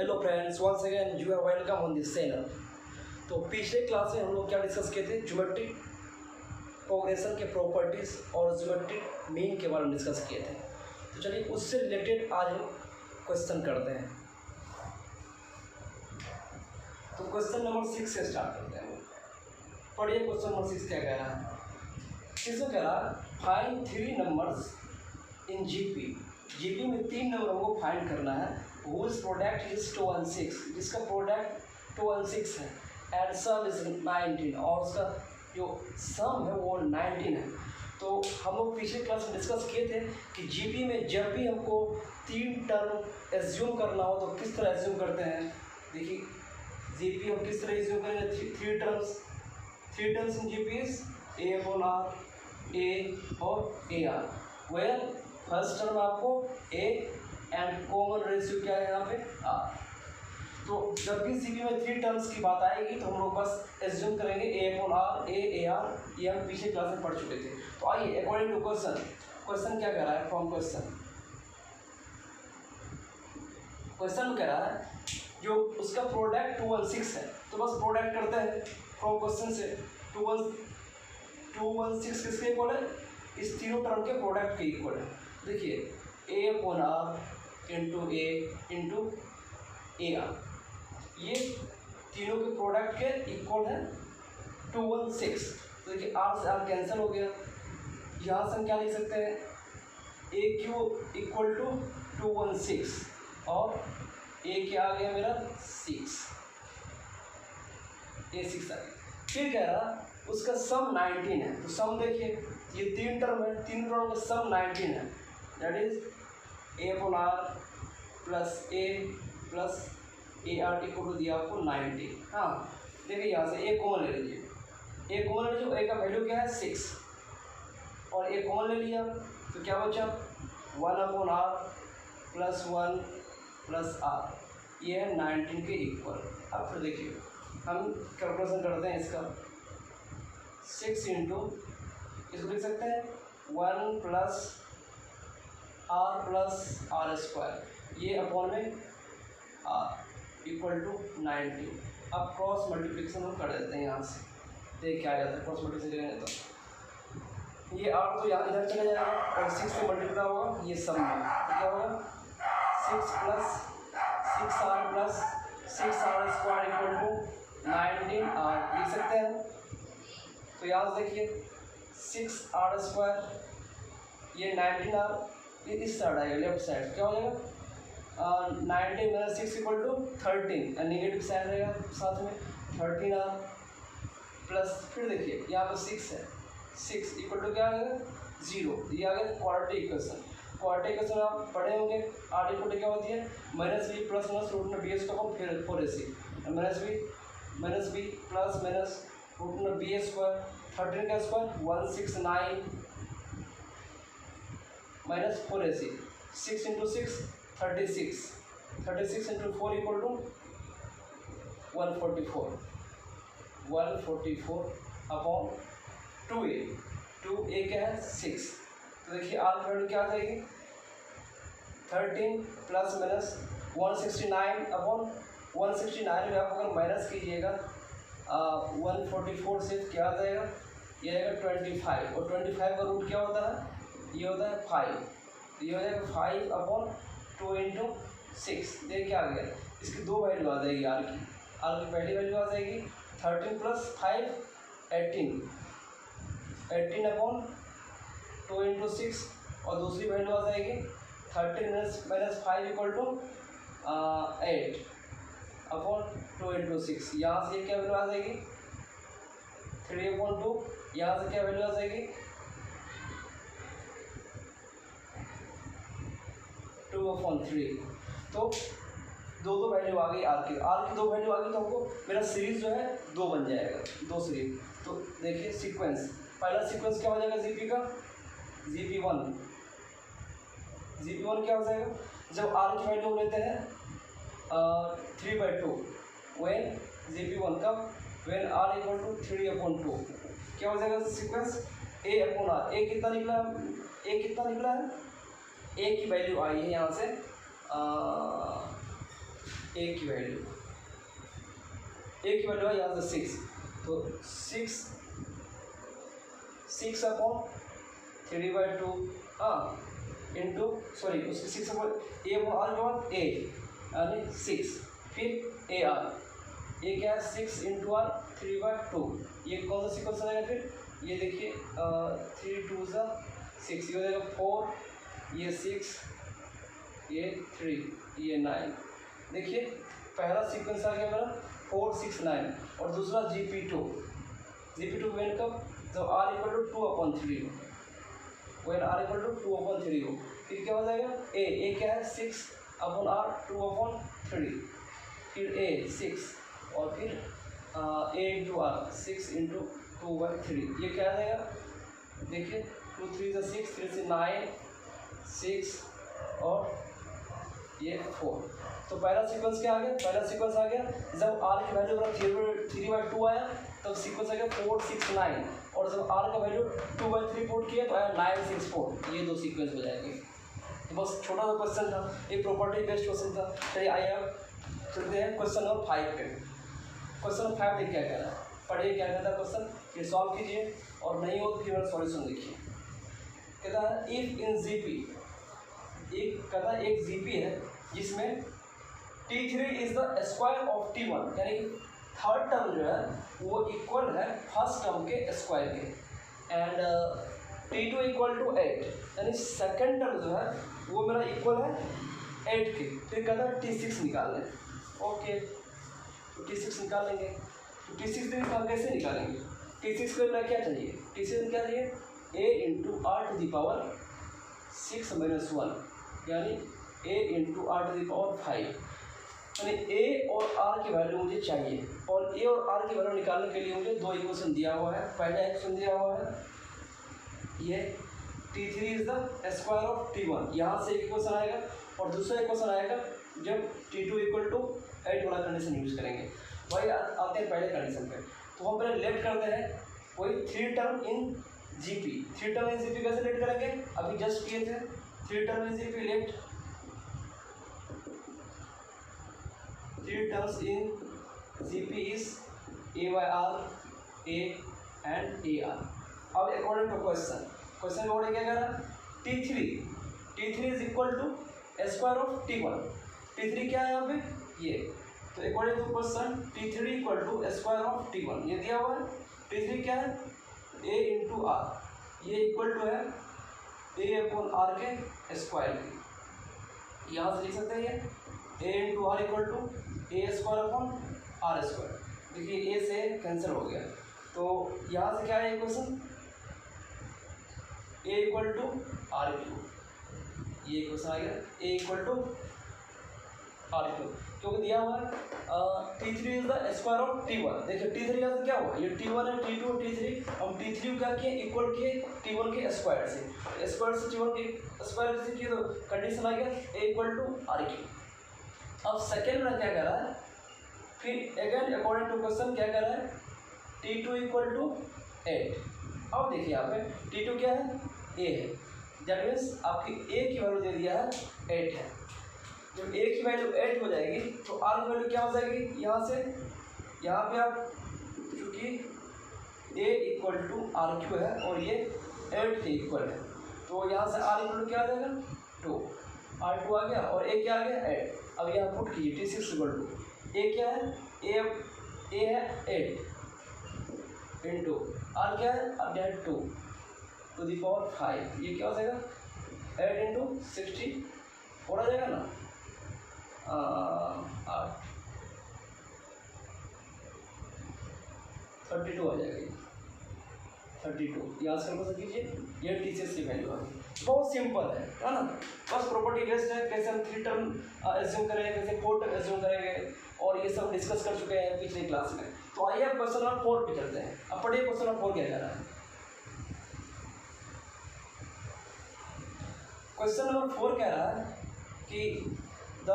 Hello friends, once again you are welcome on this channel. तो पिछले class में हम लोग क्या डिस्कस किए थे, ज्योमेट्रिक प्रोग्रेशन के प्रॉपर्टीज़ और ज्योमेट्रिक मीन के बारे में डिस्कस किए थे। तो चलिए उससे रिलेटेड आज हम क्वेश्चन करते हैं। तो क्वेश्चन नंबर 6 से स्टार्ट करते हैं। पढ़िए क्वेश्चन नंबर 6 क्या कह रहा है। इसमें कह रहा है find 3 numbers in GP. GP में 3 नंबरों को फाइंड करना है। whose product is 2 and 6, जिसका प्रोडक्ट 2 and 6 है, एंड सम इज 19, और उसका जो सम है वो 19 है। तो हम लोग पिछले क्लास में डिस्कस किए थे कि जीपी में जब भी हमको 3 टर्म एज्यूम करना हो तो किस तरह एज्यूम करते हैं। देखिए जीपी हम किस तरह एज्यूम करेंगे, 3 terms in GP is A upon R, A और A R, where first term आपको ए एंड कॉमन रेशियो क्या है यहाँ पे आर। तो जब भी जीपी में 3 टर्म्स की बात आएगी तो हम लोग बस एज्यूम करेंगे ए अपॉन आर, ए आर, ये हम पिछले क्लास में पढ़ चुके थे। तो आइए अकॉर्डिंग टू क्वेश्चन क्या कह रहा है। फ्रॉम क्वेश्चन में कह रहा है जो उसका प्रोडक्ट 2 1 6 है, तो बस प्रोडक्ट करते हैं फ्रॉम क्वेश्चन से। 2 1 6 किसके इक्वल है, इस तीनों टर्म के प्रोडक्ट के इक्वल है। देखिए A upon R into A R, ये तीनों के प्रोडक्ट के इक्वल है 2 1 6। तो देखिए आर से आर कैंसिल हो गया, यहाँ से हम क्या लिख सकते हैं, ए क्यू इक्वल टू 2 1 6 और ए क्या आ गया मेरा 6, ए 6 आ गया। फिर कह रहा उसका सम 19 है। तो सम देखिए ये 3 टर्म है, 3 टर्म का सम 19 है, that is A upon r plus a r equal to दिया आपको 90। हाँ देखिए यहाँ से ए कॉमन ले लीजिए, ए कॉमन ले लीजिए, ए का वैल्यू क्या है 6 और ए कॉमन ले लिया तो क्या बचा 1 upon r plus 1 plus r, ये है 19 के इक्वल। अब फिर देखिए हम कैलकुलेशन करते हैं इसका, 6 इंटू इसको लिख सकते हैं 1 प्लस आर स्क्वायर, ये अपॉन में आर इक्वल टू 90। अब क्रॉस मल्टीप्लिकेशन हम कर देते हैं यहाँ से, देख क्या आ जाता है क्रॉस मल्टीप्लिकेशन करेंगे तो ये आर तो यहाँ इधर चला जाएगा और 6 से मल्टीप्लाई होगा, ये सम में तो क्या होगा 6 plus 6r plus 6r square equal to 19r लिख सकते हैं। तो यहाँ से देखिए 6r स्क्वायर, ये 19r, ये इस साइड आएगा लेफ्ट साइड, क्या हो जाएगा 19 minus 6 equal to 13, negative side रहेगा साथ में 13r प्लस, फिर देखिए यहाँ पर 6 है, 6 इक्वल टू क्या आ गया 0, ये आ गया क्वाड्रेटिक इक्वेशन। क्वाड्रेटिक इक्वेशन आप पढ़े होंगे, आर इक्वल टू क्या होती है minus b plus minus root में बी स्क्वायर को फिर 4ac minus b plus minus root में बी स्क्वायर, 13 का square 169 minus 4ac, 6 into 6 36 into 4 equal to 144 upon 2a क्या है 6। तो देखिए आर की वैल्यू क्या आ जाएगी 13 प्लस माइनस 169 अपॉन 169 में आप अगर माइनस कीजिएगा 144 से क्या आ जाएगा, ये आएगा 25, और 25 का रूट क्या होता है, ये होता है 5, तो ये हो जाएगा 5 अपॉन 2 इंटू 6। देख क्या आ गया, इसकी 2 वैल्यू आ जाएगी आर की पहली वैल्यू आ जाएगी 13 प्लस 5 18 अपॉन 2 इंटू 6, और दूसरी वैल्यू आ जाएगी 13 minus 5 equal to 8 upon 2 into 6। यहाँ से क्या वैल्यू आ जाएगी 3 अपॉन 2, यहाँ से क्या वैल्यू आ जाएगी 2 अपॉन 3। तो दो वैल्यू आ गई आर की 2 वैल्यू आ गई, तो हमको मेरा सीरीज जो है 2 बन जाएगा, 2 सीरीज। तो देखिए सीक्वेंस, पहला सीक्वेंस क्या हो जाएगा जीपी का, GP1 क्या हो जाएगा, जब आर की वैल्यू लेते हैं 3/2 व्हेन GP1 का व्हेन आर इक्वल टू 3/2 क्या हो जाएगा सीक्वेंस ए अपॉन आर। ए कितना निकला है, ए की वैल्यू आई है यहाँ से ए की वैल्यू है यहाँ से 6, तो 6 अपॉन 3/2 इंटू सॉरी उसके 6 अपॉन ए अपॉन आर के बाद ए यानी 6, फिर ए आर, ये क्या है 6 इंटू आर 3/2, ये कौन सा सीक्वेंस आएगा फिर ये देखिए 3 2 ज़ा 6, ये हो जाएगा 4, ये 6, ये 3, ये 9। देखिए पहला सीक्वेंस आ गया मेरा 4 6 9 और दूसरा GP2 वेन कब जब R इक्वल टू 2/3 हो, वेन R इक्वल टू 2/3 हो, फिर क्या हो जाएगा ए क्या है 6 अपॉन R 2/3, फिर ए 6 और फिर ए इंटू आर 6 इंटू 2/3, ये क्या आ जाएगा देखिए 2 3 ज़ा 6, 3 से 9 6 और ये 4। तो पहला सीक्वेंस क्या आ गया, जब R की वैल्यू 3/2 आया तब सीक्वेंस आ गया 4 6 9, और जब R का वैल्यू 2/3 पुट किया तो आया 9 6 4, ये दो सीक्वेंस हो जाएंगे। तो बस छोटा सा क्वेश्चन था, एक प्रॉपर्टी बेस्ड क्वेश्चन था। चलिए आइए अब चलते हैं क्वेश्चन नंबर 5 पे। क्वेश्चन नंबर 5 में क्या कह रहा है, पढ़िए क्या कहता है क्वेश्चन, ये सॉल्व कीजिए और नहीं हो तो फिर सॉल्यूशन देखिए। कहता है इफ इन जीपी, एक जीपी है जिसमें T3 is the square of T1, यानी कि थर्ड टर्म जो है वो इक्वल है फर्स्ट टर्म के स्क्वायर के, एंड T2 इक्वल टू 8, यानी सेकेंड टर्म जो है वो मेरा इक्वल है 8 के। फिर कहता है T6 निकाल लें। ओके, तो T6 निकाल लेंगे। तो T6 कैसे निकालेंगे, T6 को मेरा क्या चाहिए, T6 क्या चाहिए A into R to the power 6 - 1, यानी A into R to the power 5, यानी A और R की वैल्यू मुझे चाहिए, और A और R की वैल्यू निकालने के लिए मुझे दो इक्वेशन दिया हुआ है। पहला इक्वेशन दिया हुआ है ये T3 is the square of T1, यहाँ से एक इक्वेशन आएगा, और दूसरा इक्वेशन आएगा जब T2 इक्वल टू 8 वाला कंडीशन यूज करेंगे। वही आते हैं पहले कंडीशन पे, तो हम पहले लेट करते हैं वही 3 term in GP. 3 term in GP कैसे लेट करेंगे, अभी जस्ट किए थे। 3 term in GP let, 3 terms in GP is A by R, A and AR. अब according to question अकॉर्डिंग क्या कर रहा है, T3 is equal to square of T1। T3 क्या है यहाँ पे ये, तो according to question T3 equal to square of T1 ये दिया हुआ है। T3 क्या है A इंटू आर, ये इक्वल टू है A अपॉन आर के स्क्वायर की, यहाँ से लिख सकते हैं ये A into r equal to A square upon r square. देखिए A से कैंसिल हो गया, तो यहाँ से क्या है equation A equal to r cube, ये इक्वेशन आ गया A equal to r cube, क्योंकि दिया हुआ है T3 is the square of T1। देखिए T3 यहाँ से क्या हुआ, ये T1 है, T2 और T3, हम T3 को क्या किए इक्वल किए T1 के स्क्वायर से T1 के स्क्वायर से किए, तो कंडीशन आ गया A equal to r cube. अब सेकेंड में क्या कर रहा है, फिर अगेन अकॉर्डिंग टू क्वेश्चन क्या कर रहा है T2 इक्वल टू 8। अब देखिए यहाँ पे T2 क्या है A है, दैट मीन्स आपकी A की वैल्यू दे दिया है 8 है। जब A की वैल्यू 8 हो जाएगी तो R की वैल्यू क्या हो जाएगी, यहाँ से यहाँ पे आप चूँकि A equal to r cube है और ये 8 के इक्वल है, तो यहाँ से R इक्वल टू क्या आ जाएगा 2, R2 आ गया और A क्या आ गया 8। अब यहाँ पुट कीजिए T6 इक्वल टू A क्या है A है 8 इंटू R क्या है 2 टू दी पावर 5, ये क्या हो जाएगा 8 इंटू 64 आ जाएगा ना, 32 आ जाएगी, 32 यहाँ से कर कीजिए। ये T6 की वैल्यू है, बहुत सिंपल है ना, बस प्रॉपर्टी बेस्ड है, कैसे हम 3 टर्म एज्यूम करेंगे, कैसे 4 टर्म एज्यूम करेंगे, और ये सब डिस्कस कर चुके हैं पिछले क्लास में। तो आइए अब क्वेश्चन नंबर 4 पे चलते हैं। अब पढ़िए क्वेश्चन नंबर 4 क्या कह रहा है। क्वेश्चन नंबर 4 कह रहा है कि the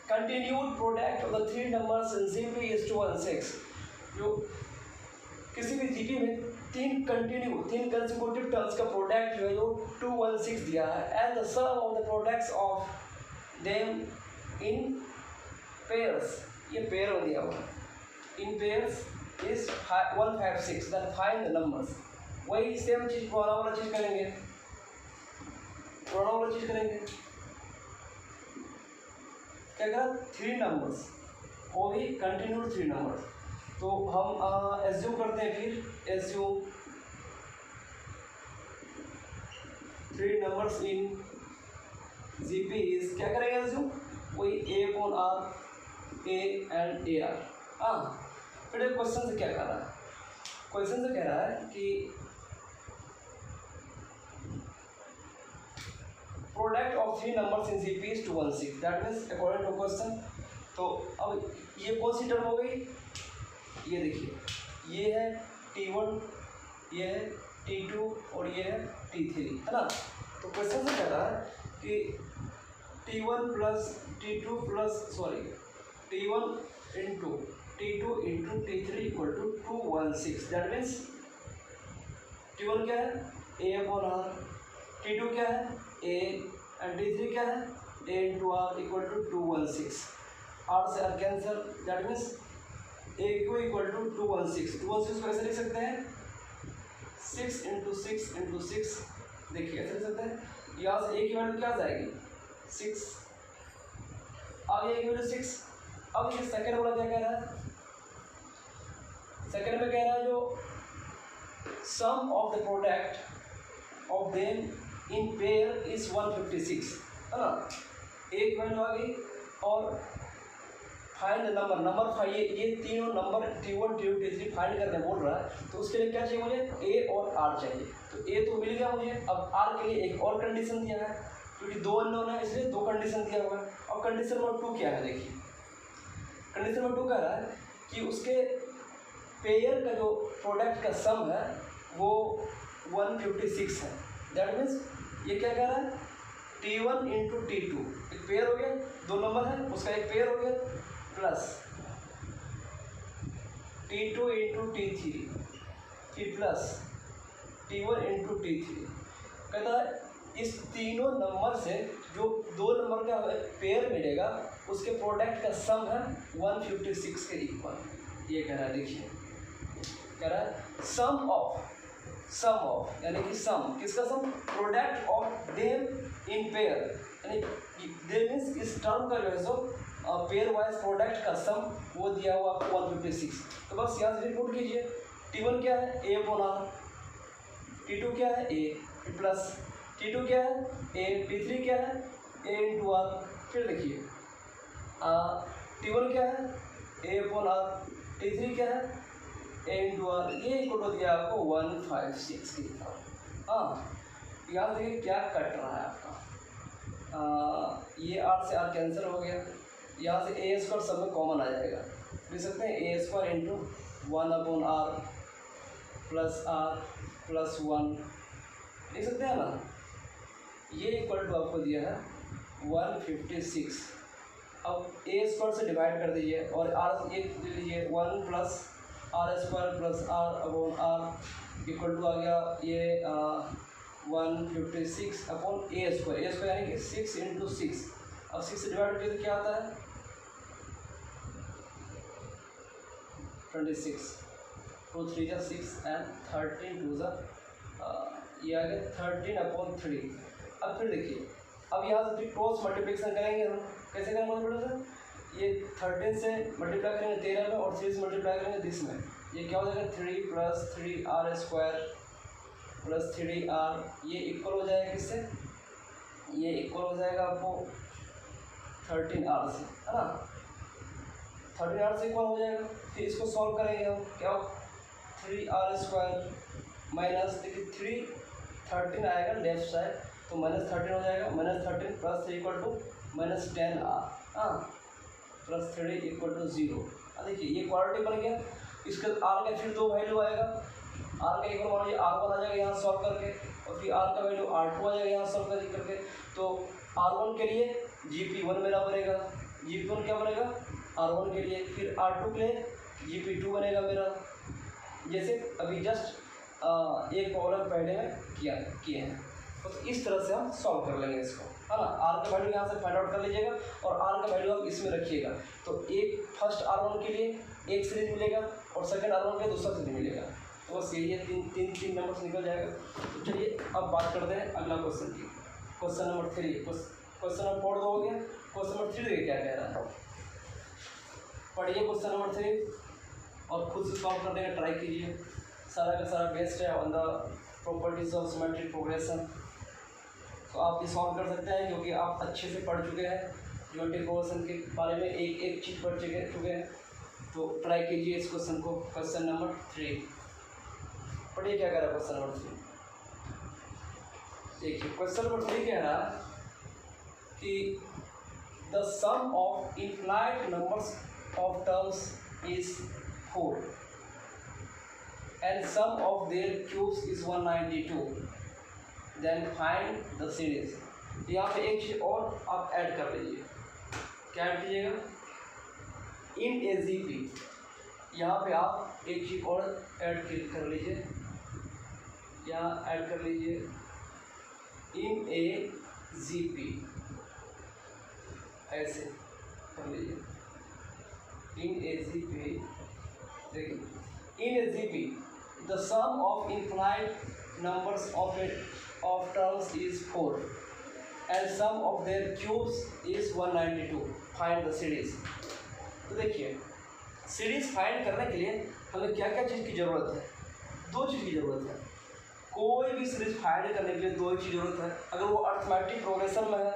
continued product of the 3 numbers in GP is 216। जो किसी भी जीपी में 3 कंसेक्यूटिव टर्म्स का प्रोडक्ट जो है जो 216 दिया है, and the sum of the products of them in pairs, ये पेयर में दिया हुआ है, in pairs is 156, then find the numbers. वही सेम चीज पुराना वाला चीज करेंगे, पुराना वाला चीज करेंगे। क्या करा, 3 नंबर्स, वो भी कंटिन्यूड 3 नंबर्स। तो हम एज्यूम करते हैं, फिर assume 3 numbers in GP is, क्या करेंगे एज्यूम, वही A/R, A एंड AR। हाँ, फिर क्वेश्चन से क्या कह रहा है, क्वेश्चन से कह रहा है कि product of 3 numbers in GP is 216, that means according to question. तो अब ये कौन सी टर्म हो गई, ये देखिए, ये है T1, ये है T2 और ये है T3, है ना। तो क्वेश्चन से कह रहा है कि T1 plus T2 plus T1 into T2 into T3 equal to 216, that means T1 क्या है, A/R, T2 क्या है, A एंड T3 क्या है, A into R equal to 216। R से R cancel, that means AQ equal to 216। 216 को ऐसे लिख सकते हैं 6 इंटू 6 इंटू 6, देखिए ऐसे लिख सकते हैं। यहाँ से A की वैल्यू क्या जाएगी, 6, आगे A की वैल्यू 6। अब ये सेकंड वाला क्या कह रहा है, सेकंड में कह रहा है जो sum of the product of them in pair is 156, है ना। एक वैल्यू आ गई और फाइंड नंबर, नंबर 5, ये तीनों number T1 T2 T3 find करने बोल रहा है। तो उसके लिए क्या चाहिए मुझे, A और R चाहिए। तो A तो मिल गया मुझे, अब R के लिए एक और कंडीशन दिया है, क्योंकि 2 अननोन है इसलिए 2 कंडीशन दिया हुआ है। अब कंडीशन नंबर 2 क्या है, देखिए कंडीशन नंबर 2 कह रहा है कि उसके पेयर का जो प्रोडक्ट का सम है वो 156 है, दैट मीन्स ये क्या कह रहा है, T1 इंटू T2, एक पेयर हो गया, 2 नंबर है उसका एक पेयर हो गया, प्लस T2 इंटू T3 फिर प्लस T1 इंटू T3। कहता है इस तीनों नंबर से जो 2 नंबर का पेयर मिलेगा उसके प्रोडक्ट का सम है 156 के इक्वल। ये कह रहा है, देखिए कह रहा है सम ऑफ यानी कि सम किसका sum, product of them in pair, यानी दे मीन्स इस टर्म का जो है सो पेयर वाइज प्रोडक्ट का सम वो दिया हुआ आपको 156। तो बस यहाँ से रिपोर्ट कीजिए, T1 क्या है, A/R, T2 क्या है, A प्लस T2 क्या है, A, T3 क्या है, A इंटू R। फिर देखिए T1 क्या है, A/R, T3 क्या है, A इंटू R, ये इक्वल दिया आपको 156 की। हाँ, यहाँ देखिए क्या कट रहा है आपका, ये R से R कैंसिल हो गया, यहाँ से A² सब में कॉमन आ जाएगा, लिख सकते हैं A² into 1/R plus R plus 1, लिख सकते हैं ना। ये इक्वल टू आपको दिया है 156। अब A² से डिवाइड कर दीजिए और R एक ले लीजिए, 1 plus R² plus R/R equal to आ गया ये 156 अपॉन A² यानी कि 6 इंटू 6। अब 6 से डिवाइड करिए तो क्या आता है 26, 2 3 जा 6 एंड 13 2 जा ये आ गया 13/3। अब फिर देखिए, अब यहाँ से क्रॉस मल्टीप्लिकेशन करेंगे हम, कैसे करेंगे मल्टीप्लिकेशन, ये 13 से मल्टीप्लाई करेंगे 13 में और 3 से मल्टीप्लाई करेंगे 10 में, ये क्या हो जाएगा 3 प्लस 3R² प्लस 3R, ये इक्वल हो जाएगा किससे, ये इक्वल हो जाएगा आपको 13R से, है ना। 13R से इक्वल हो जाएगा। फिर इसको सॉल्व करेंगे हम, क्या 3R² माइनस, देखिए 13 आएगा लेफ्ट साइड तो -13 हो जाएगा, -13 प्लस 3 इक्वल टू -10R, हाँ प्लस 3 इक्वल टू 0। देखिए ये क्वाड्रेटिक बन गया। इसके R का फिर 2 वैल्यू आएगा, R का इक्वल मान लीजिए R1 आ जाएगा यहाँ सॉल्व करके, और फिर R का वैल्यू R2 आ जाएगा यहाँ सॉल्व करके। तो R1 के लिए GP1 मेरा बनेगा, GP1 क्या बनेगा R1 के लिए, फिर R2 के लिए GP2 बनेगा मेरा। जैसे अभी जस्ट एक प्रॉब्लम पहले में किए हैं। तो इस तरह से हम सॉल्व कर लेंगे इसको, है ना। आर का वैल्यू यहाँ से फाइंड आउट कर लीजिएगा और आर का वैल्यू आप इसमें रखिएगा। तो एक फर्स्ट R1 के लिए एक सीरीज मिलेगा और सेकंड R1 के लिए दूसरा सीरीज मिलेगा। तो बस यही है, तीन नंबर से निकल जाएगा। तो चलिए अब बात करते हैं अगला क्वेश्चन की। क्वेश्चन नंबर 3, क्वेश्चन नंबर 4 हो गया। क्वेश्चन नंबर 3 देखिए क्या कह रहा है, पढ़िए क्वेश्चन नंबर 3 और खुद से सॉल्व करने का ट्राई कीजिए। सारा का सारा बेस्ड है on the properties of symmetric progression. तो आप ये सॉल्व कर सकते हैं क्योंकि आप अच्छे से पढ़ चुके हैं, ज्योमेट्रिक प्रोग्रेशन के बारे में एक चीज़ पढ़ चुके हैं। तो ट्राई कीजिए इस क्वेश्चन को। क्वेश्चन नंबर 3 पढ़िए क्या कह रहा है क्वेश्चन नंबर 3। देखिए क्वेश्चन नंबर 3 कह रहा है कि the sum of infinite numbers of terms is 4 and sum of their cubes is 192, then find the series। यहाँ पे एक चीज और आप ऐड कर लीजिए। क्या ऐड कीजिएगा? इन AGP यहाँ पे आप एक चीज और ऐड कर लीजिए, यहाँ ऐड कर लीजिए इन AGP, ऐसे कर लीजिए इन AGP। देखिए इन AGP the sum of infinite numbers of terms is 4 and sum of their cubes is 192, find the series। तो देखिए सीरीज फाइंड करने के लिए हमें क्या क्या चीज़ की ज़रूरत है? 2 चीज़ की ज़रूरत है। कोई भी सीरीज फाइंड करने के लिए 2 चीज़ ज़रूरत है। अगर वो अर्थमेटिक प्रोग्रेशन में है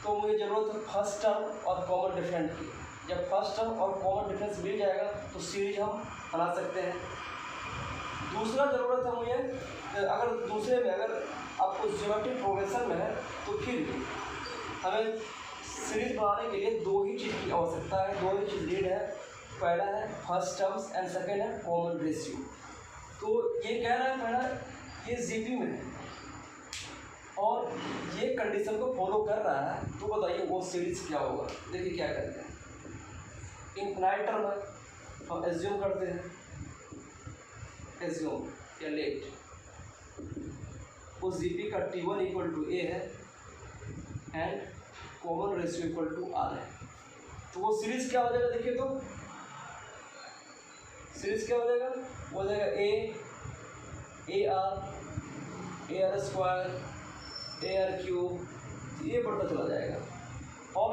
तो मुझे ज़रूरत है फर्स्ट टर्म और कॉमन डिफरेंस की। जब फर्स्ट टर्म और कॉमन डिफरेंस मिल जाएगा तो सीरीज हम बना सकते हैं। दूसरा ज़रूरत है मुझे, अगर दूसरे में अगर आपको ज्योमेट्रिक प्रोग्रेशन में है तो फिर हमें सीरीज बनाने के लिए 2 ही चीज़ की आवश्यकता है, 2 ही चीज़ नीड है। पहला है फर्स्ट टर्म्स एंड सेकेंड है कॉमन रेशियो। तो ये कह रहा है पहला ये GP में है और ये कंडीशन को फॉलो कर रहा है, तो बताइए वो सीरीज क्या होगा। देखिए क्या करते हैं, इनफाइनाइट टर्म है, हम एज्यूम करते हैं, एज्यूम या लेट उस GP का T1 इक्वल टू A है and common ratio equal to R है। तो वो सीरीज क्या हो जाएगा? देखिए तो सीरीज क्या हो जाएगा? वो हो जाएगा AR स्क्वायर AR क्यूब, ये बढ़ता चला जाएगा। और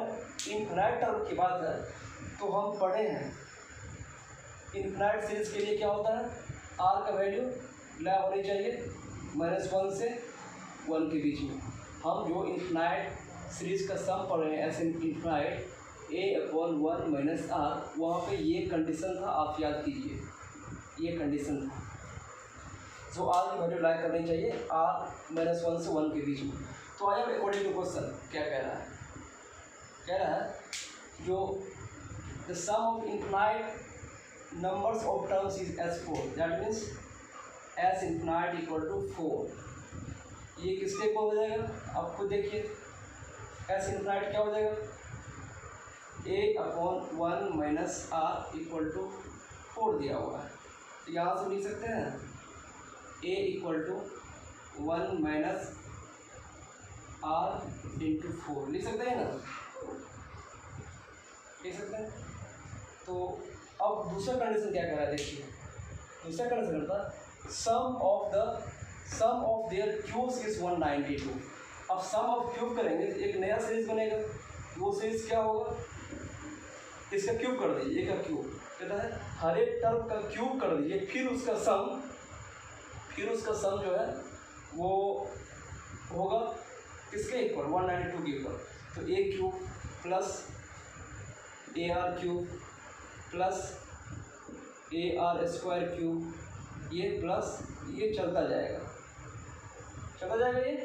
इनफाइनाइट टर्म की बात है तो हम पढ़े हैं इनफाइनाइट सीरीज के लिए क्या होता है, R का वैल्यू लैब होनी चाहिए -1 से 1 के बीच में। हम जो इनफाइनाइट सीरीज का सम पढ़ रहे हैं एस इनफाइनाइट A/1 - R, वहाँ पे ये कंडीशन था, आप याद कीजिए ये कंडीशन था। जो R की वैल्यू लैब करनी चाहिए R-1 से 1 के बीच में। तो आया अकॉर्डिंग टू क्वेश्चन क्या कह रहा है? कह रहा है जो the sum of infinite numbers of terms is S4, that means S infinite equal to 4। ये किसके इक्वल हो जाएगा? आप खुद देखिए S infinite क्या हो जाएगा? A/1 - R इक्वल टू 4 दिया हुआ है। तो यहाँ से लिख सकते हैं A equal to 1 - R into 4 लिख सकते हैं ना, लिख सकते हैं। तो अब दूसरा कंडीशन क्या कह रहा है? देखिए दूसरा कंडीशन करता है सम ऑफ देयर क्यूब्स इज 192। अब सम ऑफ क्यूब करेंगे तो एक नया सीरीज बनेगा। वो सीरीज क्या होगा? इसका क्यूब कर दीजिए, एक का क्यूब कहता है हर एक टर्म का क्यूब कर दीजिए, फिर उसका सम जो है वो होगा किसके इक्वल? 192 के इक्वल। तो A cube plus AR cube plus AR square cube, ये प्लस ये चलता जाएगा ये।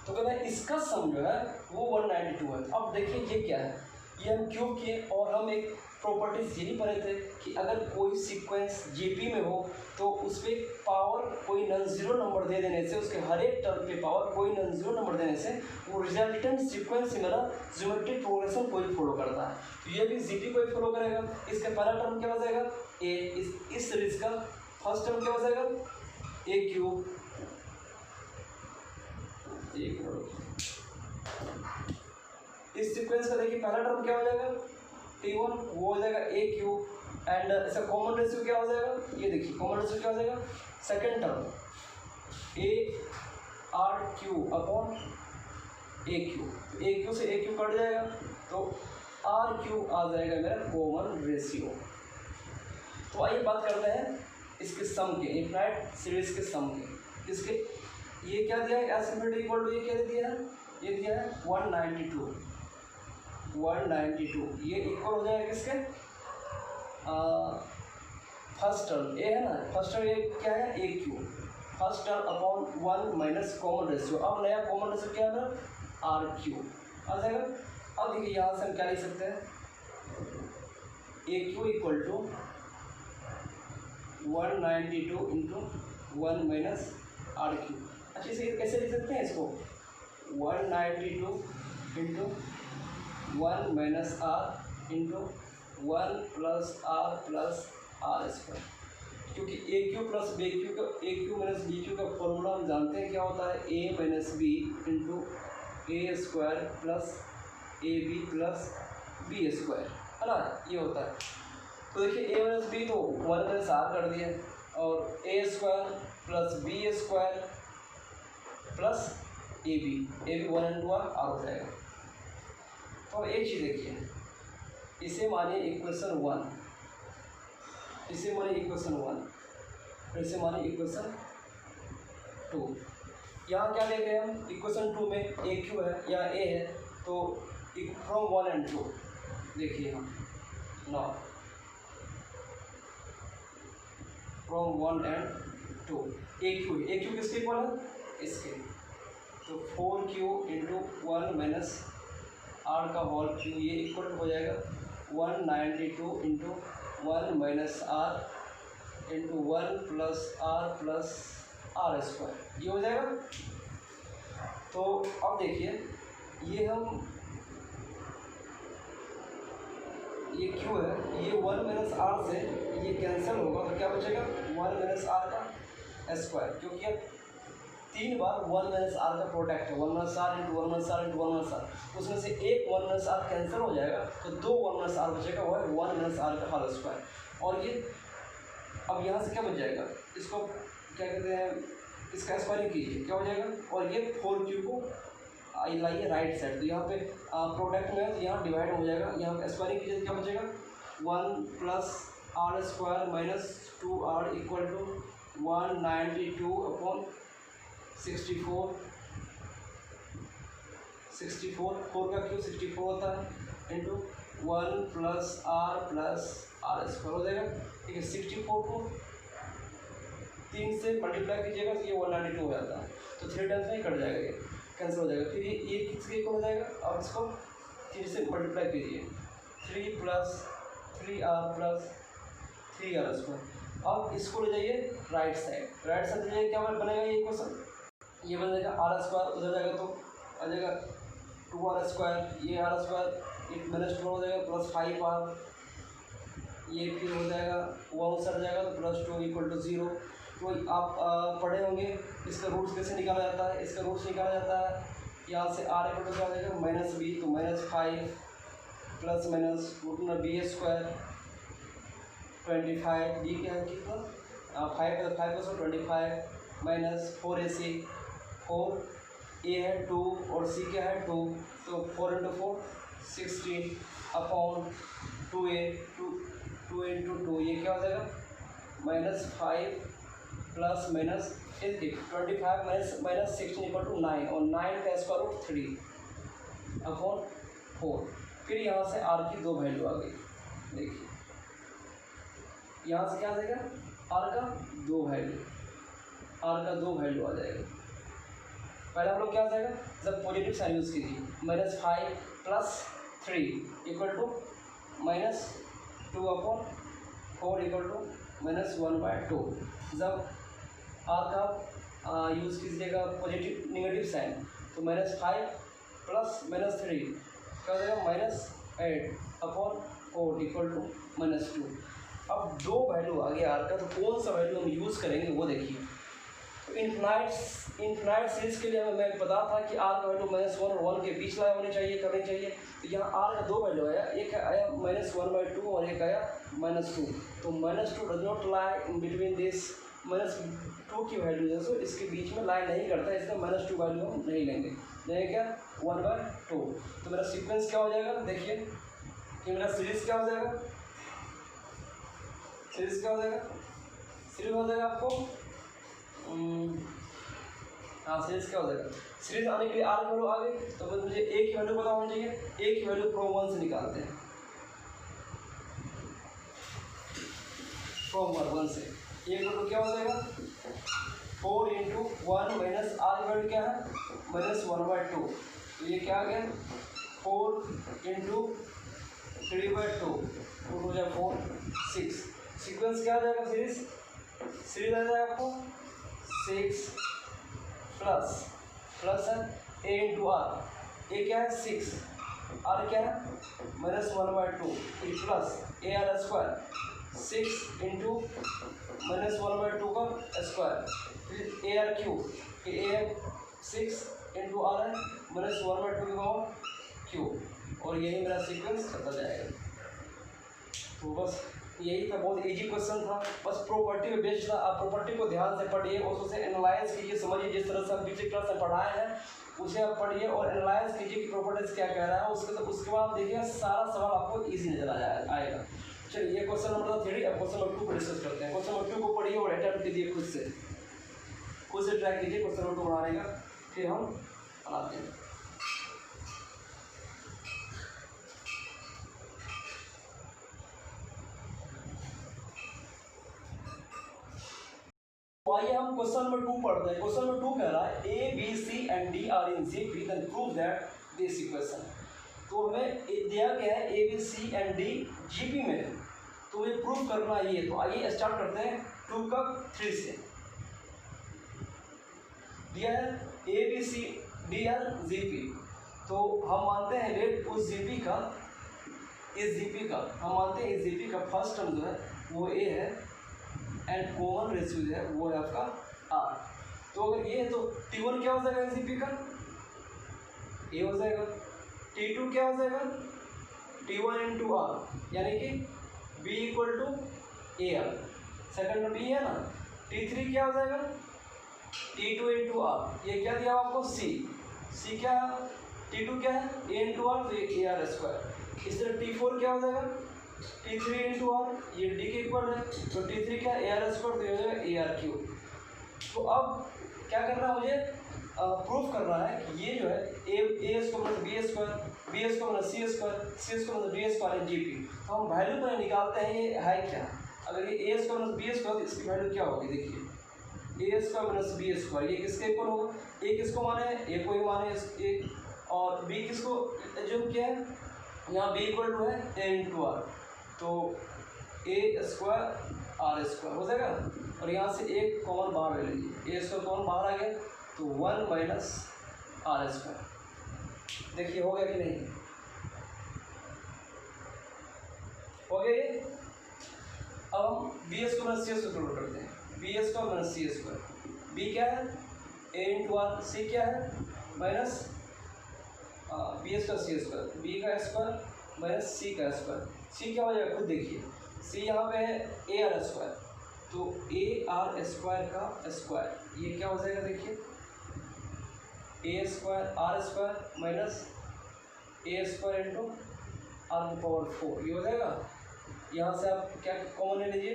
तो कहते हैं इसका सम जो है वो 192 है। अब देखिए ये क्या है, ये हम क्यूब किए और हम एक प्रॉपर्टीज ये भी पढ़े थे कि अगर कोई सीक्वेंस GP में हो तो उस पर पावर कोई नॉन जीरो नंबर दे देने से, उसके हर एक टर्म पे पावर कोई नॉन जीरो नंबर देने से वो रिजल्टेंट सीक्वेंस से मेरा ज्योमेट्रिक प्रोग्रेशन कोई फॉलो करता है। तो ये भी GP कोई फॉलो करेगा। इसका पहला टर्म क्या हो जाएगा? A। इस सीरीज का फर्स्ट टर्म क्या हो जाएगा? ए क्यूब, एक मिनट, इस सीक्वेंस का देखिए पहला टर्म क्या हो जाएगा T1, वो हो जाएगा ए क्यूब, एंड इसका कॉमन रेशियो क्या हो जाएगा, ये देखिए कॉमन रेशियो क्या हो जाएगा, second term A R Q upon A Q, A Q से ए क्यू कट जाएगा तो आर क्यू आ जाएगा मेरा कॉमन रेशियो। तो आइए बात करते हैं इसके सम के, इनफाइनाइट सीरीज के सम के। इसके ये क्या दिया है, एस इक्वल टू ये क्या दिया है, ये दिया है 192, 192 ये इक्वल हो जाएगा किसके, फर्स्ट टर्म ए है ना, फर्स्ट टर्म ये क्या है A cube, first term upon 1 minus common ratio. अब नया कॉमन रेशियो क्या है आर क्यू आ जाएगा। अब देखिए यहाँ से हम क्या लिख सकते हैं, A cube equal to 192 into 1 minus R cube. अच्छे से कैसे लिख सकते हैं इसको, 192 into 1 minus are into 1 plus are square, क्योंकि A cube plus B cube का, A cube minus B cube का फॉर्मूला हम जानते हैं क्या होता है, A minus B into A square plus A B plus B square, है ना, ये होता है। तो देखिए ए माइनस बी तो 1 माइनस आर कर दिया, और A square plus B square plus A B 1 into R हो जाएगा। तो एक चीज़ देखिए, इसे मानिए इक्वेशन 1, इसे मानिए इक्वेशन 1, इसे मानिए इक्वेशन 2। यहाँ क्या देख रहे हैं हम, इक्वेशन 2 में ए क्यू है या ए है, तो फ्रॉम 1 एंड 2 देखिए हम know from 1 and 2 a q किसके इक्वल है, इसके, तो 4q इंटू 1 माइनस आर का होल क्यू, ये इक्वल हो जाएगा 192 into 1 minus are into 1 plus are square, ये हो जाएगा। तो अब देखिए ये हम, ये क्यू है, ये 1 माइनस आर से ये कैंसिल होगा तो क्या बचेगा 1 माइनस आर का स्क्वायर, क्योंकि अब 3 बार 1 माइनस आर का प्रोडक्ट है, 1 minus are into 1 minus are into 1 minus r, उसमें से एक 1 माइनस आर कैंसिल हो जाएगा तो 2 1 माइनस आर बचेगा, वो है 1 माइनस आर का होल स्क्वायर। और ये अब यहाँ से क्या बच जाएगा, इसको क्या कहते हैं, इसका स्क्वायरिंग कीजिए क्या हो जाएगा, और ये 4q को लाइए राइट साइड, तो यहाँ पे प्रोडक्ट में है तो यहाँ डिवाइड हो जाएगा, यहाँ पे स्क्वायरिंग कीजिए तो क्या बचेगा 1 plus are square minus 2r equal to 192 upon 64, 4 का क्यू 64 होता है इंटू 1 प्लस आर स्क्वायर हो जाएगा। ठीक है, 64 को 3 से मल्टीप्लाई कीजिएगा तो ये 192 हो जाता है, तो 3 टाइम्स में कट जाएगा, ये कैंसिल हो जाएगा। फिर ये किसके इक्वल हो जाएगा, अब इसको 3 से मल्टीप्लाई कीजिए, 3 प्लस 3r स्क्वायर। अब इसको ले जाइए राइट साइड ले जाइए, क्या बनेगा ये इक्वेशन, ये बन जाएगा आर स्क्वायर, उधर जाएगा तो आ जाएगा 2r स्क्वायर, ये आर स्क्वायर एक माइनस 2 हो जाएगा प्लस 5r, ये फिर हो जाएगा 1 सट जाएगा तो प्लस 2 इक्वल टू 0। तो आप पढ़े होंगे इसका रूट्स कैसे निकाला जाता है, इसका रूट्स निकाला जाता है यहाँ से r इक्वल टू क्या हो जाएगा माइनस बी, तो माइनस 5 प्लस माइनस रूट में बी स्क्वायर 25, बी क्या है कितना 5 से 25 माइनस 4ac, 4 ए है 2 और सी क्या है 2, तो 4 इंटू 4 16 अपॉन 2a 2 इंटू 2, ये क्या हो जाएगा minus 5 plus minus 25 minus 16 equal to 9, और 9 का स्क्वायर रूट 3 अपॉन 4। फिर यहाँ से आर की 2 वैल्यू आ गई, देखिए यहाँ से क्या आ जाएगा आर का 2 वैल्यू आ जाएगा। पहले हम लोग क्या आ जाएगा, जब पॉजिटिव साइन यूज़ कीजिए, minus 5 plus 3 equal to minus 2 upon 4 equal to minus 1/2। जब आर का यूज़ कीजिएगा पॉजिटिव नेगेटिव साइन, तो माइनस 5 प्लस माइनस 3 क्या हो जाएगा minus 8 upon 4 equal to minus 2। अब 2 वैल्यू आ गया आर का, तो कौन सा वैल्यू हम यूज़ करेंगे वो देखिए। इन्फिनाइट सीरीज के लिए मैं बता था कि आर का वैल्यू -1 और 1 के बीच लाया होनी चाहिए, करनी चाहिए। तो यहाँ आर का दो वैल्यू आया, एक आया -1/2 और एक आया -2। तो -2 does not lie in between this, -2 की वैल्यू जो है इसके बीच में लाई नहीं करता, इसलिए -2 वैल्यू हम नहीं लेंगे। क्या 1/2। तो मेरा सीक्वेंस क्या हो जाएगा, देखिए कि मेरा सीरीज क्या हो जाएगा, सीरीज क्या हो जाएगा, सीरीज हो जाएगा आपको हाँ सीरीज क्या हो जाएगा, सीरीज आने के लिए आर की वैल्यू आ गई, तो बस मुझे ए की वैल्यू पता होनी चाहिए। ए की वैल्यू फ्रॉम 1 से निकालते हैं, फ्रॉम 1 से ए की वैल्यू क्या हो जाएगा 4 × 1 माइनस आर की वैल्यू क्या है -1/2। तो ये क्या आ गया 4 × 3/2, 4 हो जाएगा 4 6। सीक्वेंस क्या आ जाएगा, सीरीज आ जाएगा आपको 6 प्लस है a × r। ए क्या है 6, r क्या है -1/2 प्लस AR², 6 × -1/2 का स्क्वायर, फिर AR³ A 6 × r है -1/2 की पावर क्यूब, और यही मेरा सीक्वेंस करता जाएगा। तो बस यही था, बहुत इजी क्वेश्चन था, बस प्रॉपर्टी पे बेस्ड था। आप प्रॉपर्टी को ध्यान से पढ़िए और उसे एनालाइज कीजिए, समझिए जिस तरह से हम पिछले क्लास में पढ़ाए हैं उसे आप पढ़िए और एनालाइज कीजिए कि प्रॉपर्टीज क्या कह रहा है। उसके बाद देखिए सारा सवाल आपको इजी नजर आएगा। चलिए ये क्वेश्चन नंबर 3, अब क्वेश्चन नंबर 2 पर डिस्कस करते हैं। क्वेश्चन नंबर 2 को पढ़िए और अटेम्प्ट कीजिए, खुद से ट्राई कीजिए क्वेश्चन नंबर 2 बनाने का, फिर हम बनाते हैं। आइए हम क्वेश्चन नंबर 2 पढ़ते हैं। क्वेश्चन नंबर 2 कह रहा है A, B, C and D are in GP, then prove that this equation। तो हमें दिया गया है A, B, C and D GP में, तो ये प्रूव करना ही है। तो आइए स्टार्ट करते हैं 2 का 3 से। दिया है A, B, C, D are GP, तो हम मानते हैं रेट उस GP का, इस GP का हम मानते हैं इस GP का फर्स्ट टर्म जो है वो A है एंड कॉमन रेशियो जो है वो है आपका R। तो अगर ये है तो T1 क्या हो जाएगा एसजीपी का A हो जाएगा, T2 क्या हो जाएगा T1 × R, यानी कि B = AR, सेकंड में B है ना। T3 क्या हो जाएगा T2 × R, ये क्या दिया आपको C क्या है, T2 क्या है A × R, तो ये AR²। इस तरह T4 क्या हो जाएगा T3 × R, ये D के इक्वल है, तो T3 क्या AR², तो ये हो जाएगा AR³। तो अब क्या करना है मुझे प्रूफ करना है कि ये जो है A² + B², B² + C², C² + D² and GP। तो हम वैल्यू पर निकालते हैं ये है क्या। अगर ये A² + B² तो इसकी वैल्यू क्या होगी, देखिए A² + B², ये किसके इक्वल होगा, A किसको माने A को ही माने A, और B किसको एज्यूम किया है, यहाँ B = है A × R, तो A² R² हो जाएगा, और यहाँ से एक कॉमन बाहर ले लीजिए, A² कॉमन बाहर आ गया तो 1 - R²। देखिए हो गया कि नहीं, हो गया ये। अब हम B² - C² प्लॉट करते हैं, B² - C², B क्या है A × R, C क्या है माइनस B² C², B का स्क्वायर माइनस C का स्क्वायर। C क्या हो जाएगा खुद देखिए, C यहाँ पे है AR², तो AR² का स्क्वायर, ये क्या हो जाएगा देखिए A² R² minus A² × R⁴ ये हो जाएगा। यहाँ से आप क्या कॉमन ले लीजिए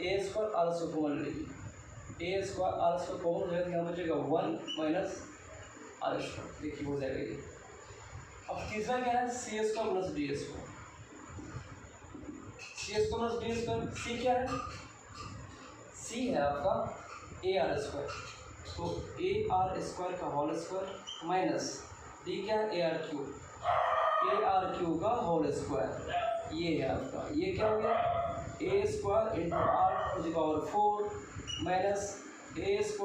A² R² कॉमन ले लीजिए, A² R² कॉमन हो जाएगा, यहाँ बचेगा 1 - R², देखिए हो जाएगा ये। अब तीसरा क्या है C² + D², C² + D², C क्या है C है आपका AR², तो AR² का होल स्क्वायर माइनस D क्या है AR³ का होल स्क्वायर, ये है आपका, ये क्या हो गया A² × R⁴ minus A² ×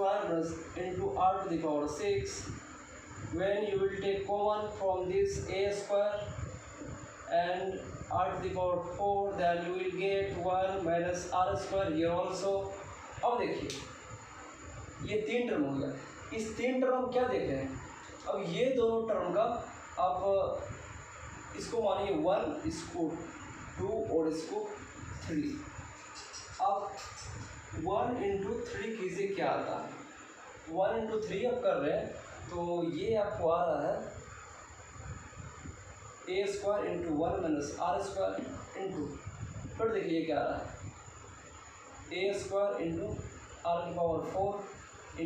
R⁶। when you will take common from this A² and R⁴, then you will get 1 - R² here also। अब देखिए ये 3 टर्म हो गया। इस 3 टर्म हम क्या देख रहे हैं, अब ये दोनों टर्म का आप इसको मानिए 1, इसको 2 और इसको 3। अब 1 × 3 कीजिए क्या आता है, 1 × 3 आप कर रहे हैं तो ये आपको आ रहा है a² × 1 - r² इंटू, फिर देखिए क्या आ रहा है a² × r⁴ × 1 -